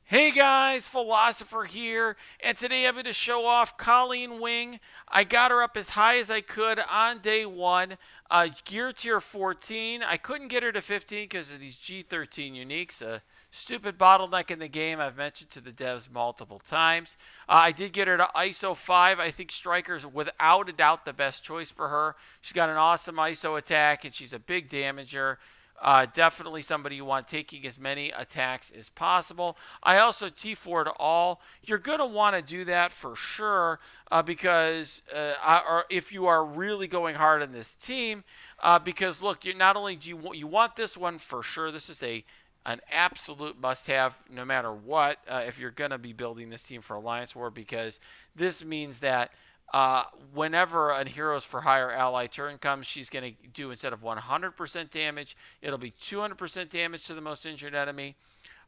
Hey guys, Philosopher here, and today I'm going to show off Colleen Wing. I got her up as high as I could on day one. Gear tier 14. I couldn't get her to 15 because of these G13 uniques. A stupid bottleneck in the game I've mentioned to the devs multiple times. I did get her to ISO-5. I think Striker's without a doubt the best choice for her. She's got an awesome ISO attack, and she's a big damager. Definitely somebody you want taking as many attacks as possible. I also T4'd all. You're going to want to do that for sure because or if you are really going hard on this team, because look, you not only do you want this one for sure. This is an absolute must-have no matter what if you're going to be building this team for Alliance War, because this means that whenever a Heroes for Hire ally turn comes, she's going to do, instead of 100% damage, it'll be 200% damage to the most injured enemy.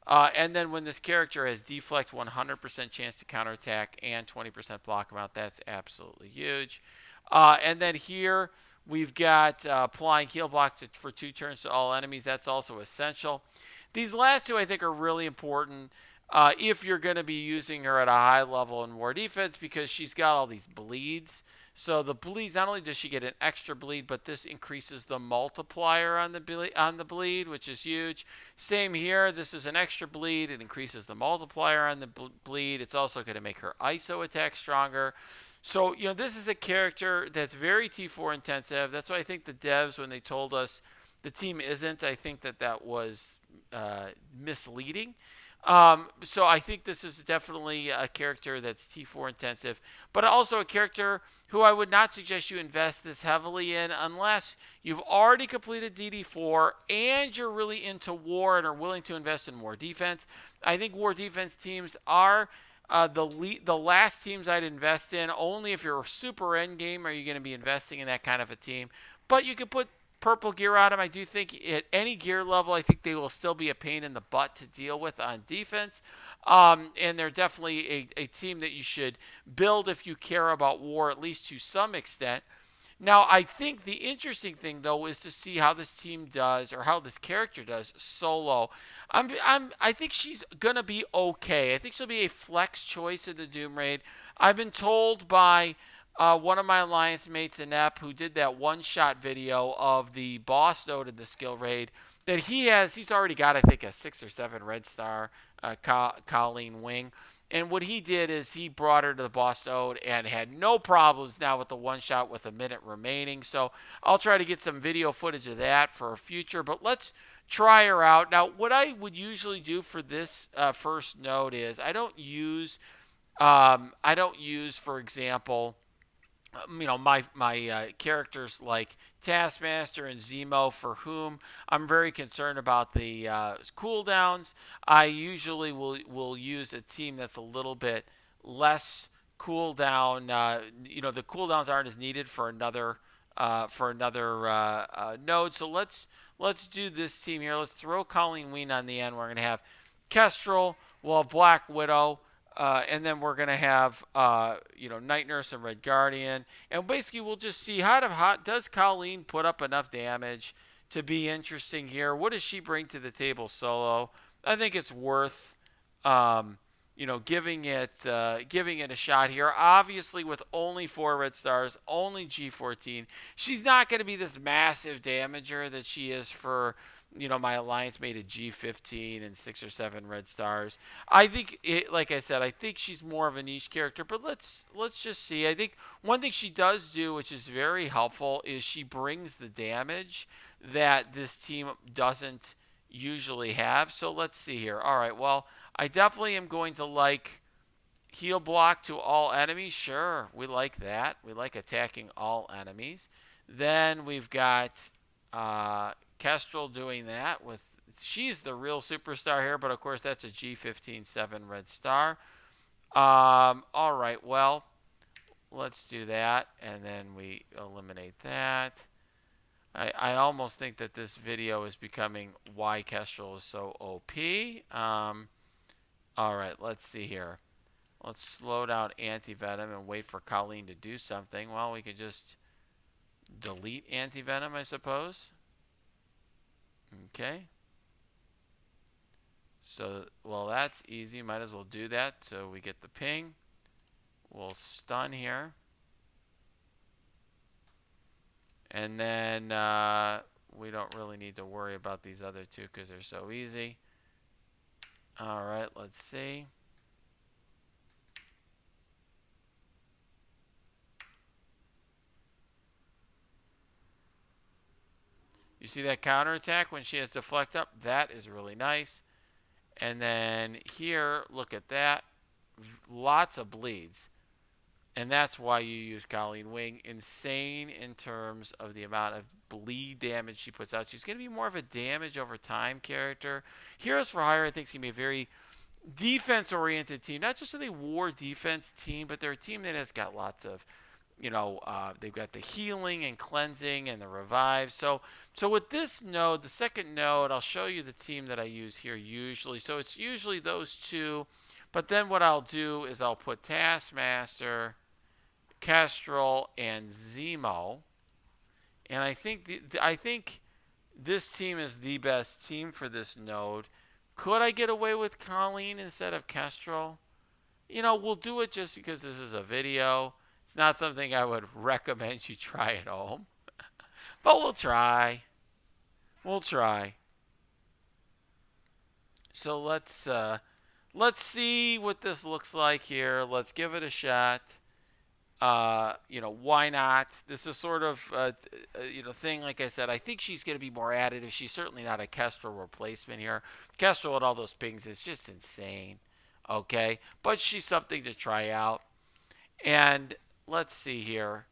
And then when this character has deflect, 100% chance to counterattack and 20% block amount, that's absolutely huge. And then here we've got applying heal block for 2 turns to all enemies. That's also essential. These last two I think are really important if you're going to be using her at a high level in war defense, because she's got all these bleeds. So the bleeds, not only does she get an extra bleed, but this increases the multiplier on the bleed, which is huge. Same here. This is an extra bleed. It increases the multiplier on the bleed. It's also going to make her ISO attack stronger. So, this is a character that's very T4 intensive. That's why I think the devs, when they told us the team isn't, I think that was misleading. So I think this is definitely a character that's T4 intensive, but also a character who I would not suggest you invest this heavily in unless you've already completed DD4 and you're really into war and are willing to invest in war defense. I think war defense teams are the last teams I'd invest in. Only if you're super end game are you going to be investing in that kind of a team. But you can put purple gear on them. I do think at any gear level, I think they will still be a pain in the butt to deal with on defense. And they're definitely a team that you should build if you care about war, at least to some extent. Now, I think the interesting thing, though, is to see how this team does, or how this character does solo. I think she's gonna be okay. I think she'll be a flex choice in the Doom Raid. I've been told by one of my alliance mates, Inep, who did that one-shot video of the boss node in the skill raid, that he's already got, I think, a 6 or 7 red star, Colleen Wing. And what he did is he brought her to the boss node and had no problems now with the one shot with a minute remaining. So I'll try to get some video footage of that for a future. But let's try her out. Now, what I would usually do for this first node is I don't use, for example, my characters like Taskmaster and Zemo, for whom I'm very concerned about the cooldowns. I usually will use a team that's a little bit less cooldown. The cooldowns aren't as needed for another node. So let's do this team here. Let's throw Colleen Wing on the end. We're gonna have Kestrel. We'll have Black Widow. And then we're going to have, Night Nurse and Red Guardian. And basically, we'll just see how does Colleen put up enough damage to be interesting here. What does she bring to the table solo? I think it's worth, giving it a shot here. Obviously, with only 4 red stars, only G14, she's not going to be this massive damager that she is for my alliance made a G15 and 6 or 7 red stars. I think like I said, I think she's more of a niche character, but let's just see. I think one thing she does do, which is very helpful, is she brings the damage that this team doesn't usually have. So let's see here. All right, well, I definitely am going to like heal block to all enemies. Sure, we like that. We like attacking all enemies. Then we've got Kestrel doing that with, she's the real superstar here, but of course that's a G15 7 red star. All right, well, let's do that, and then we eliminate that. I almost think that this video is becoming why Kestrel is so OP. All right, let's see here. Let's slow down Anti-Venom and wait for Colleen to do something. Well, we could just delete Anti-Venom, I suppose. Okay. So, well, that's easy. Might as well do that. So we get the ping. We'll stun here. And then we don't really need to worry about these other two because they're so easy. All right, let's see. You see that counterattack when she has deflect up? That is really nice. And then here, look at that. Lots of bleeds. And that's why you use Colleen Wing. Insane in terms of the amount of bleed damage she puts out. She's going to be more of a damage over time character. Heroes for Hire, I think, is going to be a very defense-oriented team. Not just a war defense team, but they're a team that has got lots of, they've got the healing and cleansing and the revive. So with this node, the second node, I'll show you the team that I use here usually. So it's usually those two. But then what I'll do is I'll put Taskmaster, Kestrel, and Zemo. And I think this team is the best team for this node. Could I get away with Colleen instead of Kestrel? We'll do it just because this is a video. It's not something I would recommend you try at home. But we'll try. We'll try. So let's see what this looks like here. Let's give it a shot. Why not? This is sort of thing. Like I said, I think she's going to be more additive. She's certainly not a Kestrel replacement here. Kestrel at all those pings is just insane. Okay, but she's something to try out. And let's see here.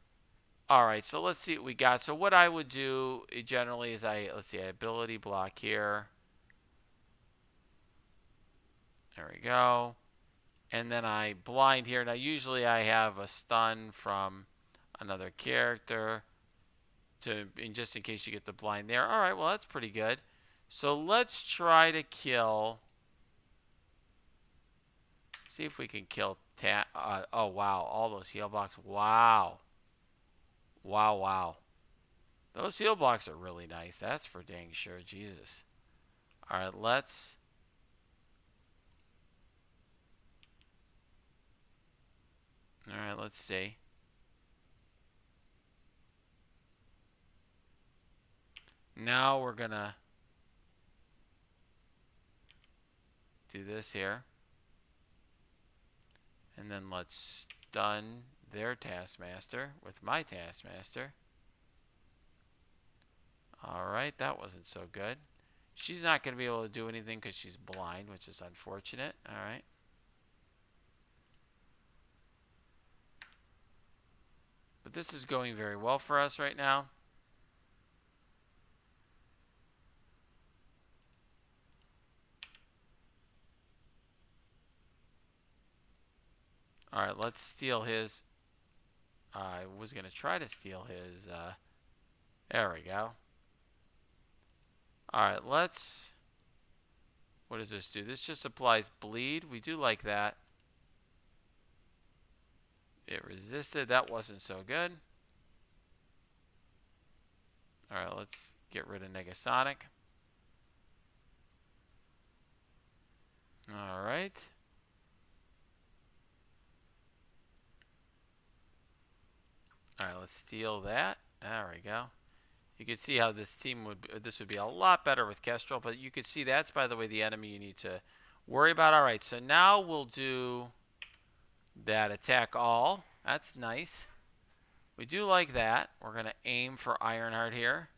All right, so let's see what we got. So what I would do generally is let's see, ability block here. There we go. And then I blind here. Now usually I have a stun from another character just in case you get the blind there. All right, well that's pretty good. So let's try to kill. See if we can kill oh wow, all those heal blocks. Wow. Wow. Those heal blocks are really nice. That's for dang sure. Jesus. All right, let's. All right, let's see. Now we're going to do this here. And then let's stun their Taskmaster with my Taskmaster. Alright, that wasn't so good. She's not going to be able to do anything because she's blind, which is unfortunate. Alright. But this is going very well for us right now. Alright, let's steal his. I was going to try to steal his. There we go. Alright, let's. What does this do? This just applies bleed. We do like that. It resisted. That wasn't so good. Alright, let's get rid of Negasonic. Alright. Alright, let's steal that. There we go. You can see how this would be a lot better with Kestrel, but you can see that's, by the way, the enemy you need to worry about. Alright, so now we'll do that attack all. That's nice. We do like that. We're going to aim for Ironheart here.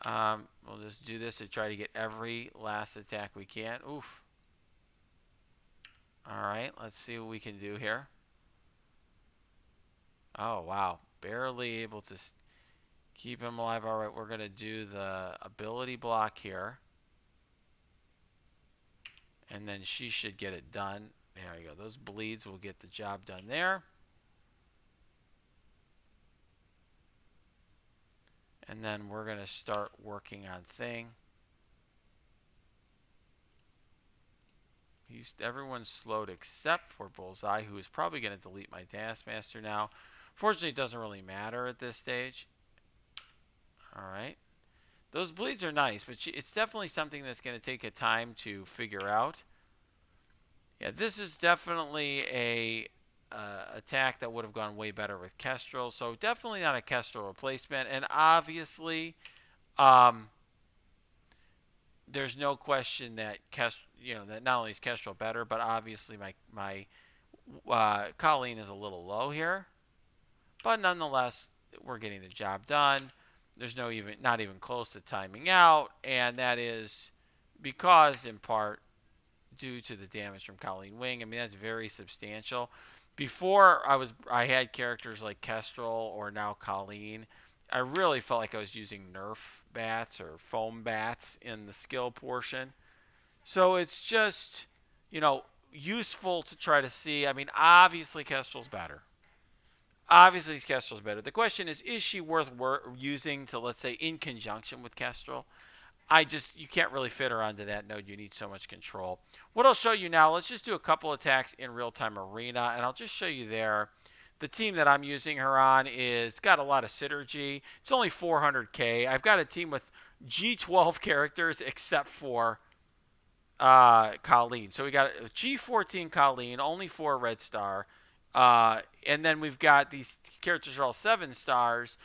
We'll just do this to try to get every last attack we can. Oof. Alright, let's see what we can do here. Oh, wow. Barely able to keep him alive. Alright, we're going to do the ability block here. And then she should get it done. There we go. Those bleeds will get the job done there. And then we're going to start working on Thing. Everyone's slowed except for Bullseye, who is probably going to delete my Taskmaster now. Fortunately, it doesn't really matter at this stage. Alright. Those bleeds are nice, but it's definitely something that's going to take a time to figure out. Yeah, this is definitely a attack that would have gone way better with Kestrel. So definitely not a Kestrel replacement. And obviously, um, there's no question that that not only is Kestrel better, but obviously my Colleen is a little low here. But nonetheless, we're getting the job done. There's not even close to timing out, and that is because in part due to the damage from Colleen Wing. I mean, that's very substantial. Before I had characters like Kestrel or now Colleen. I really felt like I was using Nerf bats or foam bats in the skill portion. So it's just, you know, useful to try to see. I mean, obviously Kestrel's better. Obviously Kestrel's better. The question is she worth using to, let's say, in conjunction with Kestrel? You can't really fit her onto that node. You need so much control. What I'll show you now, let's just do a couple attacks in real-time arena, and I'll just show you there. The team that I'm using her on is got a lot of synergy. It's only 400k. I've got a team with G12 characters except for Colleen. So we got G14 Colleen, only 4 red star. And then we've got these characters are all 7 stars.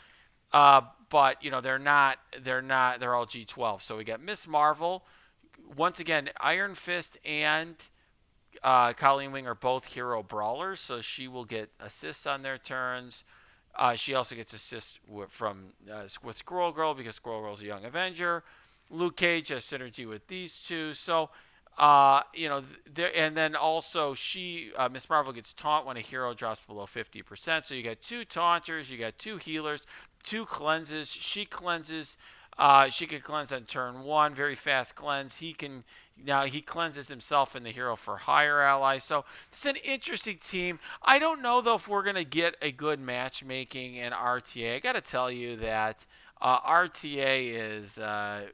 But they're all G12. So we got Miss Marvel. Once again, Iron Fist and Colleen Wing are both hero brawlers, so she will get assists on their turns. She also gets assists from with Squirrel Girl because Squirrel Girl's a young Avenger. Luke Cage has synergy with these two, so and then also Miss Marvel gets taunt when a hero drops below 50%. So you got 2 taunters, you got 2 healers, 2 cleanses. She cleanses. She can cleanse on turn 1, very fast cleanse. He cleanses himself and the hero for higher allies. So it's an interesting team. I don't know though if we're gonna get a good matchmaking in RTA. I got to tell you that RTA is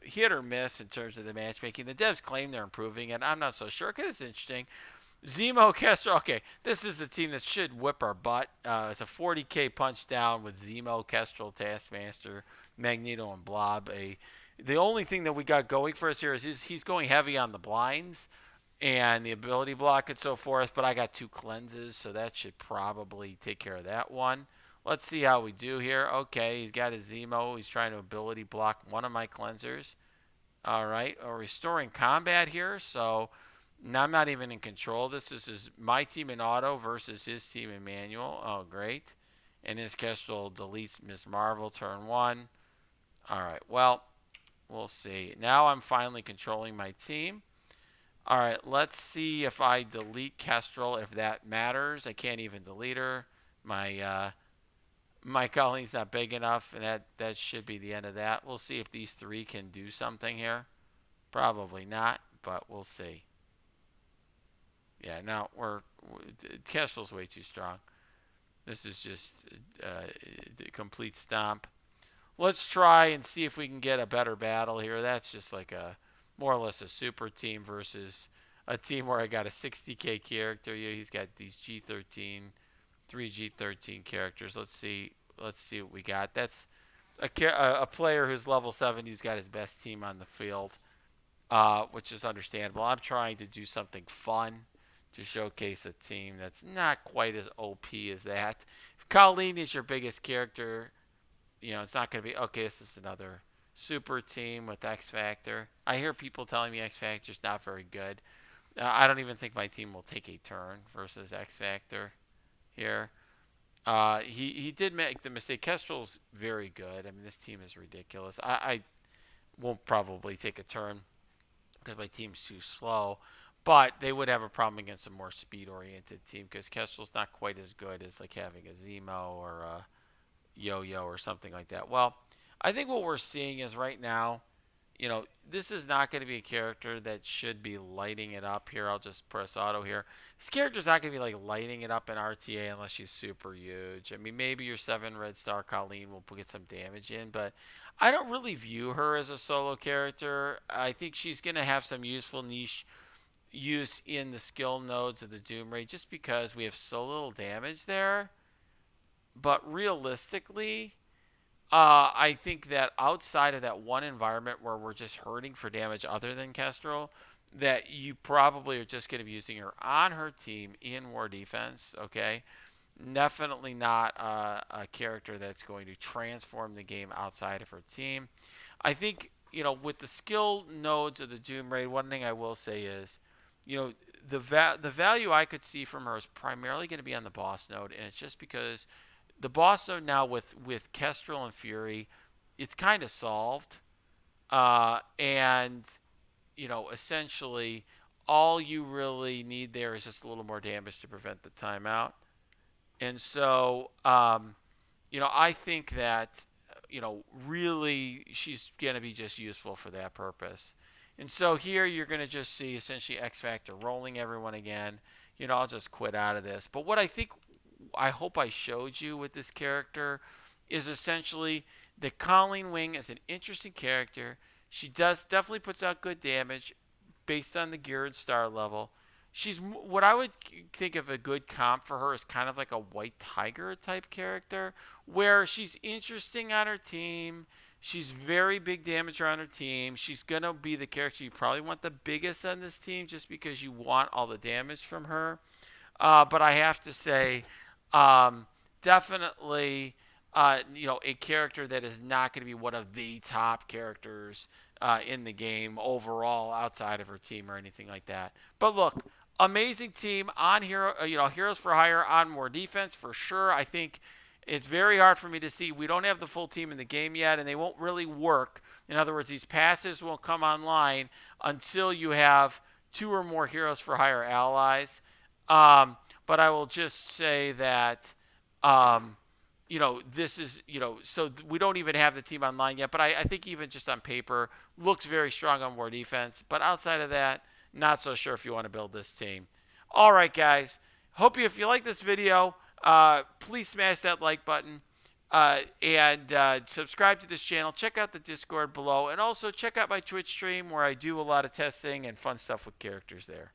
hit or miss in terms of the matchmaking. The devs claim they're improving it. I'm not so sure because it's interesting. Zemo, Kestrel. Okay, this is the team that should whip our butt. It's a 40k punch down with Zemo, Kestrel, Taskmaster, Magneto, and Blob. The only thing that we got going for us here is he's going heavy on the blinds and the ability block and so forth. But I got 2 cleanses, so that should probably take care of that one. Let's see how we do here. Okay, he's got his Zemo. He's trying to ability block one of my cleansers. All right, restoring combat here. So now I'm not even in control. This is my team in auto versus his team in manual. Oh, great. And his Kestrel deletes Miss Marvel turn 1. All right, well, we'll see. Now I'm finally controlling my team. All right, let's see if I delete Kestrel, if that matters. I can't even delete her. My Colleen's not big enough, and that should be the end of that. We'll see if these 3 can do something here. Probably not, but we'll see. Yeah, now Kestrel's way too strong. This is just a complete stomp. Let's try and see if we can get a better battle here. That's just like more or less a super team versus a team where I got a 60k character. Yeah, he's got these G13, 3 G13 characters. Let's see what we got. That's a player who's level 70. He's got his best team on the field, which is understandable. I'm trying to do something fun to showcase a team that's not quite as OP as that. If Colleen is your biggest character, it's not going to be, okay, this is another super team with X Factor. I hear people telling me X Factor's not very good. I don't even think my team will take a turn versus X Factor here. He did make the mistake. Kestrel's very good. I mean, this team is ridiculous. I won't probably take a turn because my team's too slow. But they would have a problem against a more speed-oriented team because Kestrel's not quite as good as like having a Zemo or a Yo-Yo or something like that. Well, I think what we're seeing is right now, this is not going to be a character that should be lighting it up here. I'll just press auto here. This character's not going to be like lighting it up in RTA unless she's super huge. I mean, maybe your 7 red star Colleen will get some damage in, but I don't really view her as a solo character. I think she's going to have some useful niche use in the skill nodes of the Doom Raid just because we have so little damage there. But realistically, I think that outside of that one environment where we're just hurting for damage other than Kestrel, that you probably are just going to be using her on her team in war defense, okay? Definitely not a character that's going to transform the game outside of her team. I think, with the skill nodes of the Doom Raid, one thing I will say is, the value I could see from her is primarily going to be on the boss node, and it's just because the boss node now with Kestrel and Fury, it's kind of solved, and essentially all you really need there is just a little more damage to prevent the timeout. And so, I think that, really she's going to be just useful for that purpose. And so here you're going to just see essentially X Factor rolling everyone again. I'll just quit out of this. But what I hope I showed you with this character is essentially that Colleen Wing is an interesting character. She does definitely puts out good damage based on the gear and star level. She's what I would think of a good comp for her is kind of like a White Tiger type character, where she's interesting on her team. She's very big damager on her team. She's gonna be the character you probably want the biggest on this team, just because you want all the damage from her. But I have to say, um, definitely, a character that is not going to be one of the top characters in the game overall, outside of her team or anything like that. But look, amazing team on Hero, Heroes for Hire on more defense for sure. I think it's very hard for me to see. We don't have the full team in the game yet, and they won't really work. In other words, these passes won't come online until you have 2 or more Heroes for Hire allies. But I will just say that, this is, so we don't even have the team online yet. But I think even just on paper, looks very strong on war defense. But outside of that, not so sure if you want to build this team. All right, guys. If you like this video, please smash that like button. And subscribe to this channel. Check out the Discord below. And also check out my Twitch stream where I do a lot of testing and fun stuff with characters there.